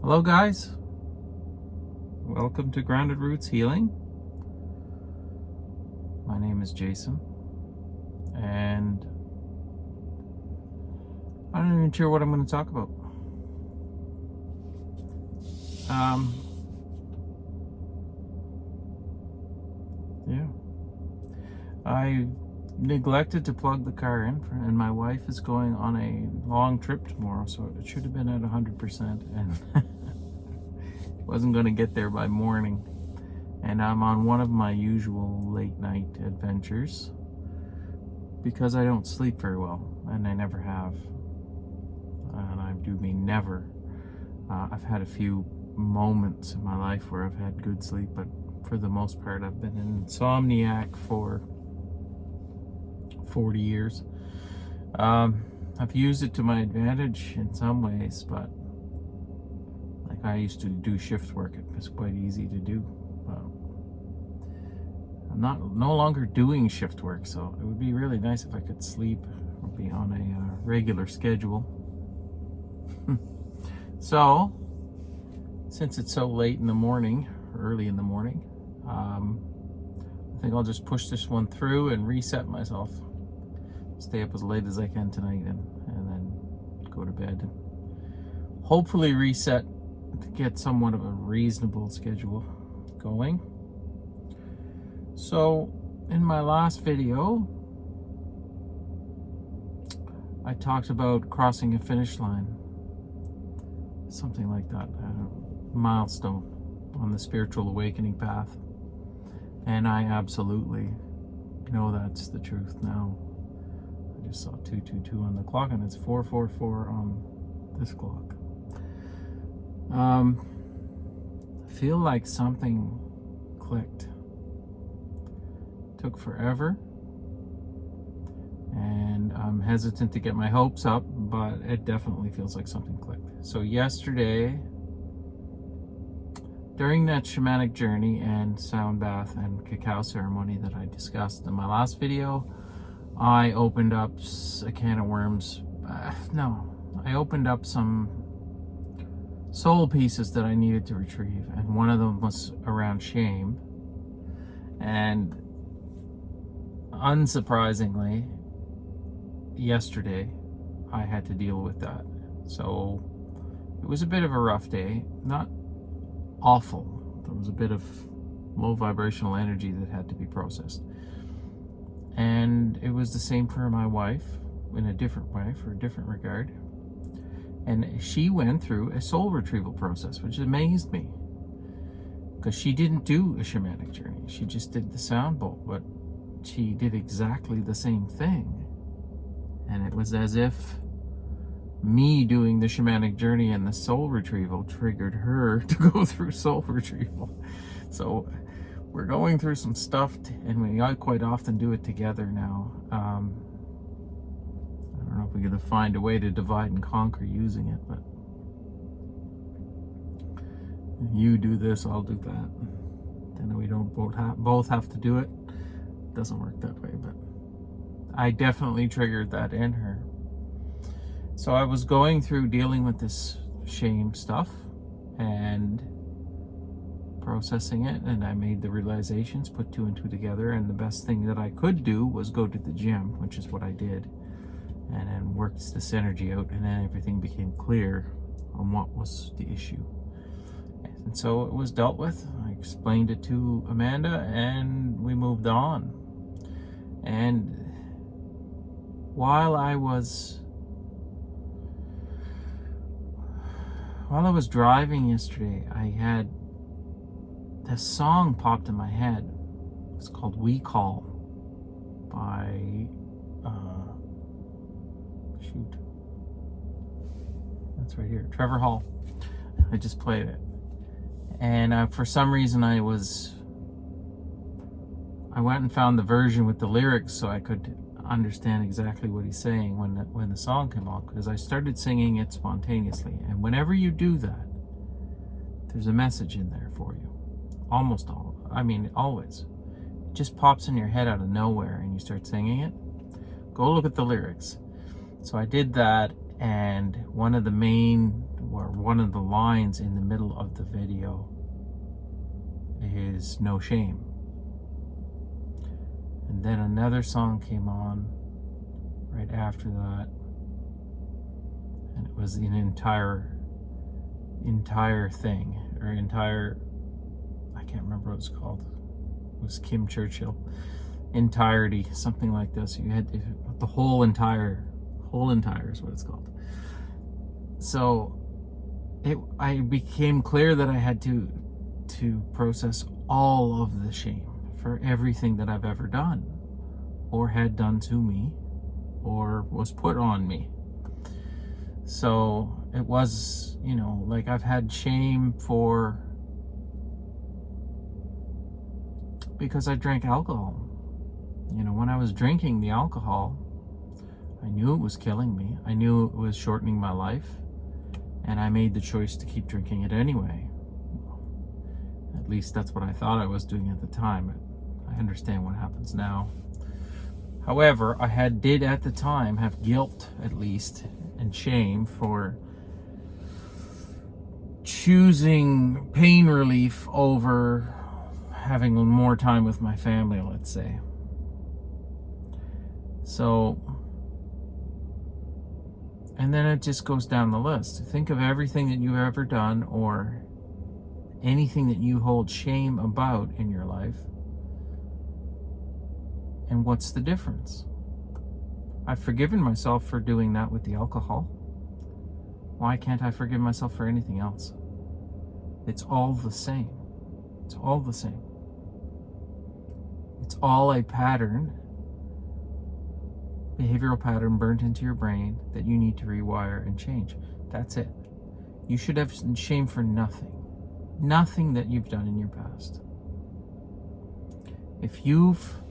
Hello guys, welcome to Grounded Roots Healing. My name is Jason and I'm not even sure what I'm going to talk about. I neglected to plug the car in and my wife is going on a long trip tomorrow, so it should have been at 100% and wasn't going to get there by morning. And I'm on one of my usual late night adventures because I don't sleep very well, and I never have. And I do mean never. I've had a few moments in my life where I've had good sleep, but for the most part I've been an insomniac for 40 years. I've used it to my advantage in some ways, but like I used to do shift work. It was quite easy to do. I'm no longer doing shift work, so it would be really nice if I could sleep or be on a regular schedule. So, since it's so late in the morning, early in the morning, I think I'll just push this one through and reset myself. Stay up as late as I can tonight and then go to bed. Hopefully reset to get somewhat of a reasonable schedule going. So, in my last video, I talked about crossing a finish line. Something like that, a milestone on the spiritual awakening path. And I absolutely know that's the truth now. I just saw 222 on the clock and it's 444 on this clock. I feel like something clicked. Took forever. And I'm hesitant to get my hopes up, but it definitely feels like something clicked. So yesterday, during that shamanic journey and sound bath and cacao ceremony that I discussed in my last video, I opened up a can of worms. I opened up some soul pieces that I needed to retrieve, and one of them was around shame. And unsurprisingly, yesterday I had to deal with that. So it was a bit of a rough day, not awful. There was a bit of low vibrational energy that had to be processed. And it was the same for my wife in a different way, for a different regard. And she went through a soul retrieval process, which amazed me. Because she didn't do a shamanic journey. She just did the sound bowl, but she did exactly the same thing. And it was as if me doing the shamanic journey and the soul retrieval triggered her to go through soul retrieval. So we're going through some stuff, and we quite often do it together now. I don't know if we're going to find a way to divide and conquer using it, but you do this, I'll do that. Then we don't both have to do it. It doesn't work that way, but I definitely triggered that in her. So I was going through dealing with this shame stuff and processing it, and I made the realizations, put two and two together, and the best thing that I could do was go to the gym, which is what I did, and then worked this energy out, and then everything became clear on what was the issue. And so it was dealt with. I explained it to Amanda and we moved on. And while I was driving yesterday, I had this song popped in my head. It's called We Call by that's right here, Trevor Hall. I just played it, and for some reason I went and found the version with the lyrics so I could understand exactly what he's saying when the song came on, because I started singing it spontaneously. And whenever you do that, there's a message in there for you. Always. It just pops in your head out of nowhere and you start singing it. Go look at the lyrics. So I did that, and one of the main or one of the lines in the middle of the video is "No Shame." And then another song came on right after that, and it was an entire thing, or I can't remember what it's called. It was Kim Churchill. Entirety, something like this. You had the whole entire is what it's called. So I became clear that I had to process all of the shame for everything that I've ever done, or had done to me, or was put on me. So it was, like, I've had shame because I drank alcohol. When I was drinking the alcohol, I knew it was killing me. I knew it was shortening my life, and I made the choice to keep drinking it anyway. At least that's what I thought I was doing at the time. I understand what happens now. However, I did at the time have guilt, at least, and shame for choosing pain relief over having more time with my family, let's say. So, and then it just goes down the list. Think of everything that you've ever done, or anything that you hold shame about in your life, and what's the difference? I've forgiven myself for doing that with the alcohol. Why can't I forgive myself for anything else? It's all the same. It's all the same. It's all a pattern, behavioral pattern burnt into your brain that you need to rewire and change. That's it. You should have shame for nothing. Nothing that you've done in your past. If you've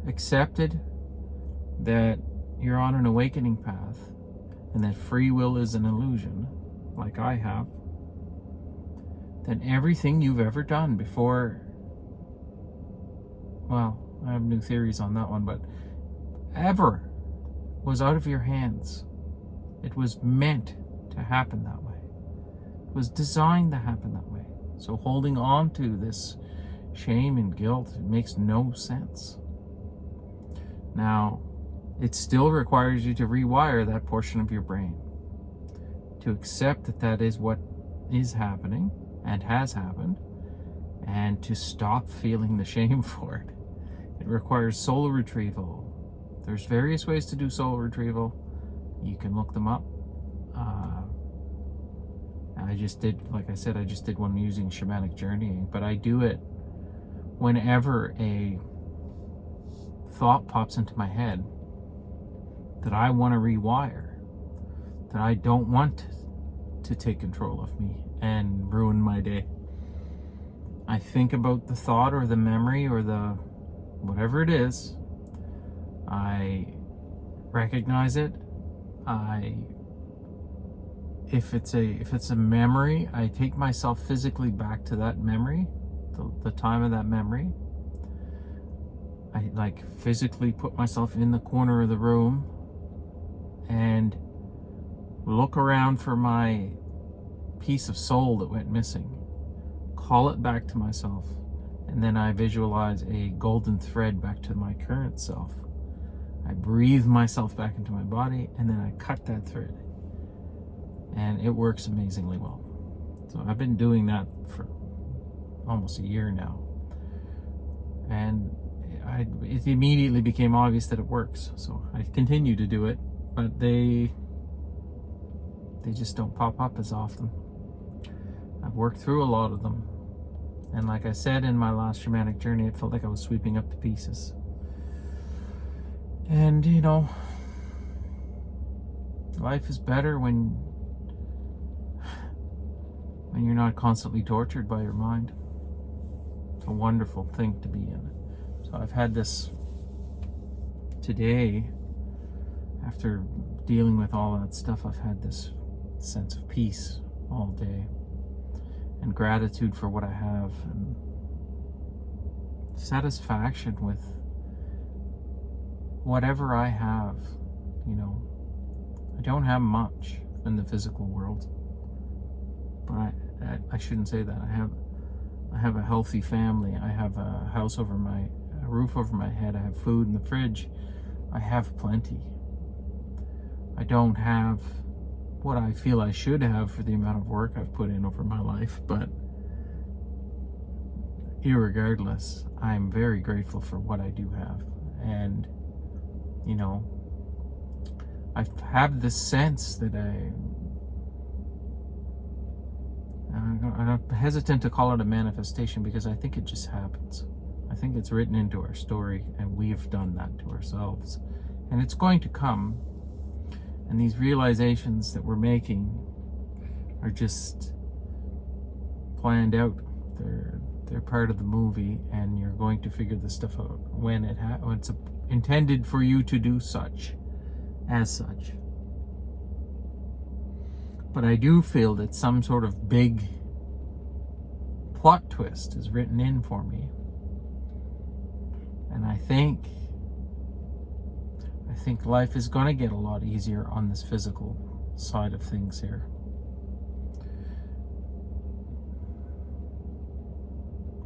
accepted that you're on an awakening path and that free will is an illusion, like I have, then everything you've ever done before, well, I have new theories on that one, but ever was out of your hands. It was meant to happen that way. It was designed to happen that way. So holding on to this shame and guilt, it makes no sense. Now, it still requires you to rewire that portion of your brain, to accept that that is what is happening and has happened, and to stop feeling the shame for it. It requires soul retrieval. There's various ways to do soul retrieval. You can look them up. I just did one using shamanic journeying, but I do it whenever a thought pops into my head that I want to rewire, that I don't want to take control of me and ruin my day. I think about the thought or the memory or the whatever it is. I recognize it. If it's a memory, I take myself physically back to that memory, the time of that memory. I physically put myself in the corner of the room and look around for my piece of soul that went missing, call it back to myself, and then I visualize a golden thread back to my current self. I breathe myself back into my body, and then I cut that thread, and it works amazingly well. So I've been doing that for almost a year now, and it immediately became obvious that it works. So I continue to do it, but they just don't pop up as often. I've worked through a lot of them, and like I said in my last shamanic journey, it felt like I was sweeping up the pieces. And life is better when you're not constantly tortured by your mind. It's a wonderful thing to be in. So I've had this today, after dealing with all that stuff, I've had this sense of peace all day, and gratitude for what I have, and satisfaction with whatever I have, don't have much in the physical world, but I shouldn't say that. I have a healthy family. I have a roof over my head. I have food in the fridge. I have plenty. I don't have what I feel I should have for the amount of work I've put in over my life, but irregardless, I'm very grateful for what I do have. And, you know, I have this sense that I'm hesitant to call it a manifestation, because I think it just happens. I think it's written into our story, and we've done that to ourselves. And it's going to come. And these realizations that we're making are just planned out. They're part of the movie, and you're going to figure this stuff out when it's intended for you to do as such. But I do feel that some sort of big plot twist is written in for me. And I think life is going to get a lot easier on this physical side of things here.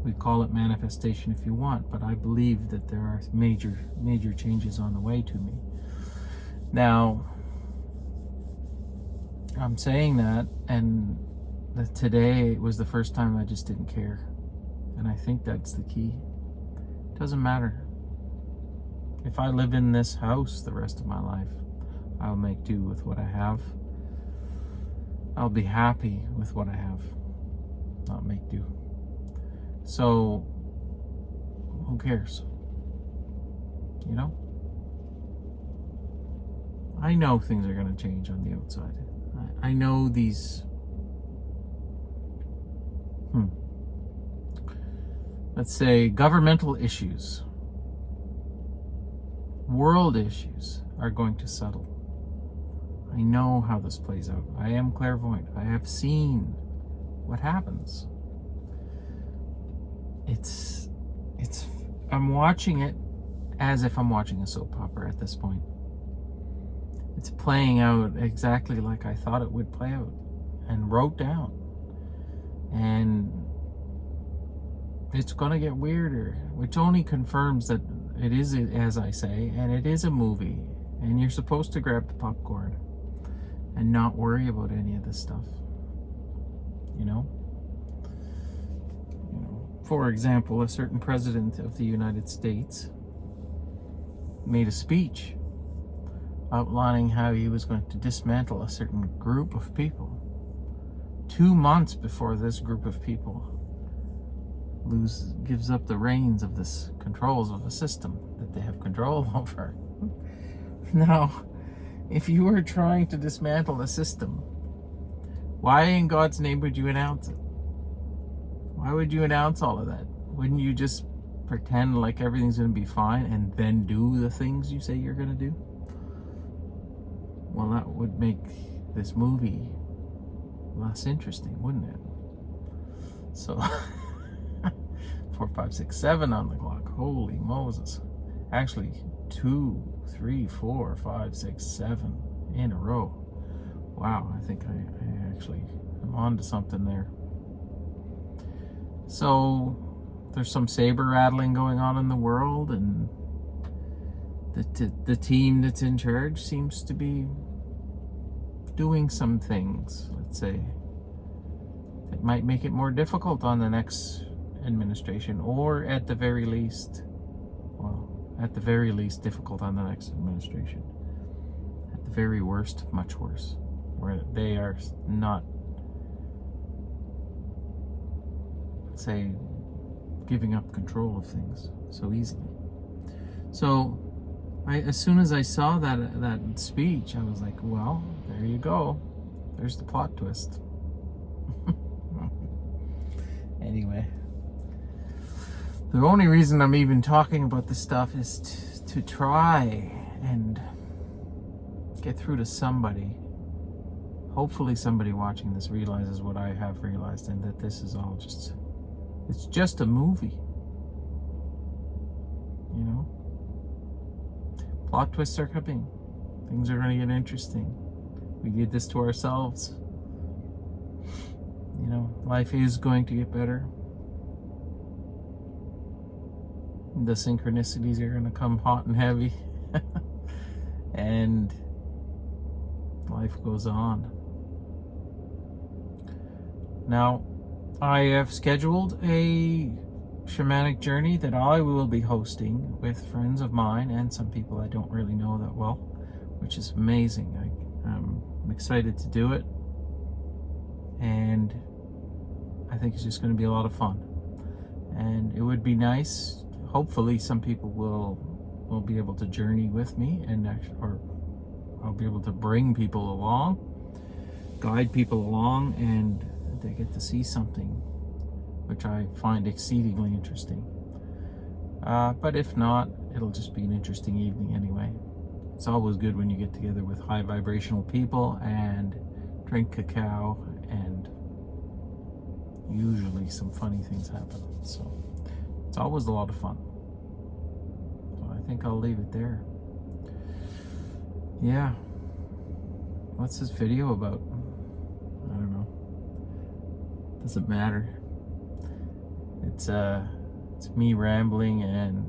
We call it manifestation if you want, but I believe that there are major changes on the way to me. Now, I'm saying that, and that today was the first time I just didn't care. And I think that's the key. It doesn't matter. If I live in this house the rest of my life, I'll make do with what I have. I'll be happy with what I have, not make do. So, who cares? You know? I know things are going to change on the outside. I know these let's say governmental issues, world issues are going to settle. I know how this plays out. I am clairvoyant. I have seen what happens. I'm watching it as if I'm watching a soap opera at this point. It's playing out exactly like I thought it would play out and wrote down. And it's going to get weirder, which only confirms that it is, as I say, and it is a movie, and you're supposed to grab the popcorn and not worry about any of this stuff. You know? For example, a certain president of the United States made a speech outlining how he was going to dismantle a certain group of people 2 months before this group of people gives up the reins of this controls of a system that they have control over. Now, if you were trying to dismantle a system, why in God's name would you announce it? Why would you announce all of that? Wouldn't you just pretend like everything's going to be fine and then do the things you say you're going to do? Well, that would make this movie less interesting, wouldn't it? So, 4, 5, 6, 7 on the clock. Holy Moses. Actually, 2, 3, 4, 5, 6, 7 in a row. Wow, I think I actually am on to something there. So, there's some saber rattling going on in the world, and the team that's in charge seems to be doing some things, let's say, that might make it more difficult on the next administration, or at the very least, difficult on the next administration. At the very worst, much worse, where they are not, let's say, giving up control of things so easily. So, as soon as I saw that speech, I was like, well, there you go. There's the plot twist. Anyway, the only reason I'm even talking about this stuff is to try and get through to somebody. Hopefully somebody watching this realizes what I have realized, and that this is all it's just a movie. You know? Plot twists are coming. Things are going to get interesting. We did this to ourselves. You know, life is going to get better. The synchronicities are going to come hot and heavy. And life goes on. Now, I have scheduled a shamanic journey that I will be hosting with friends of mine and some people I don't really know that well, which is amazing. I'm excited to do it, and I think it's just going to be a lot of fun. And it would be nice. Hopefully, some people will be able to journey with me, or I'll be able to bring people along, guide people along, and they get to see something which I find exceedingly interesting. But if not, it'll just be an interesting evening anyway. It's always good when you get together with high vibrational people and drink cacao, and usually some funny things happen. So it's always a lot of fun. So I think I'll leave it there. Yeah. What's this video about? I don't know. Doesn't matter. It's me rambling and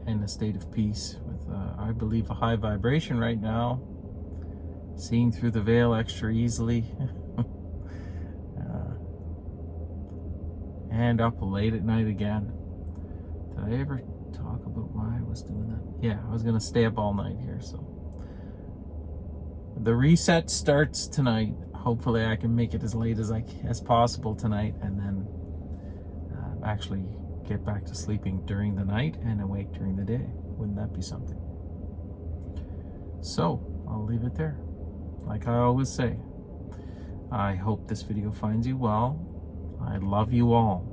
in a state of peace with, I believe, a high vibration right now. Seeing through the veil extra easily. And up late at night again. Did I ever talk about why I was doing that? Yeah, I was gonna stay up all night here, so. The reset starts tonight. Hopefully I can make it as late as possible tonight, and then actually get back to sleeping during the night and awake during the day. Wouldn't that be something? So I'll leave it there. Like I always say, I hope this video finds you well. I love you all.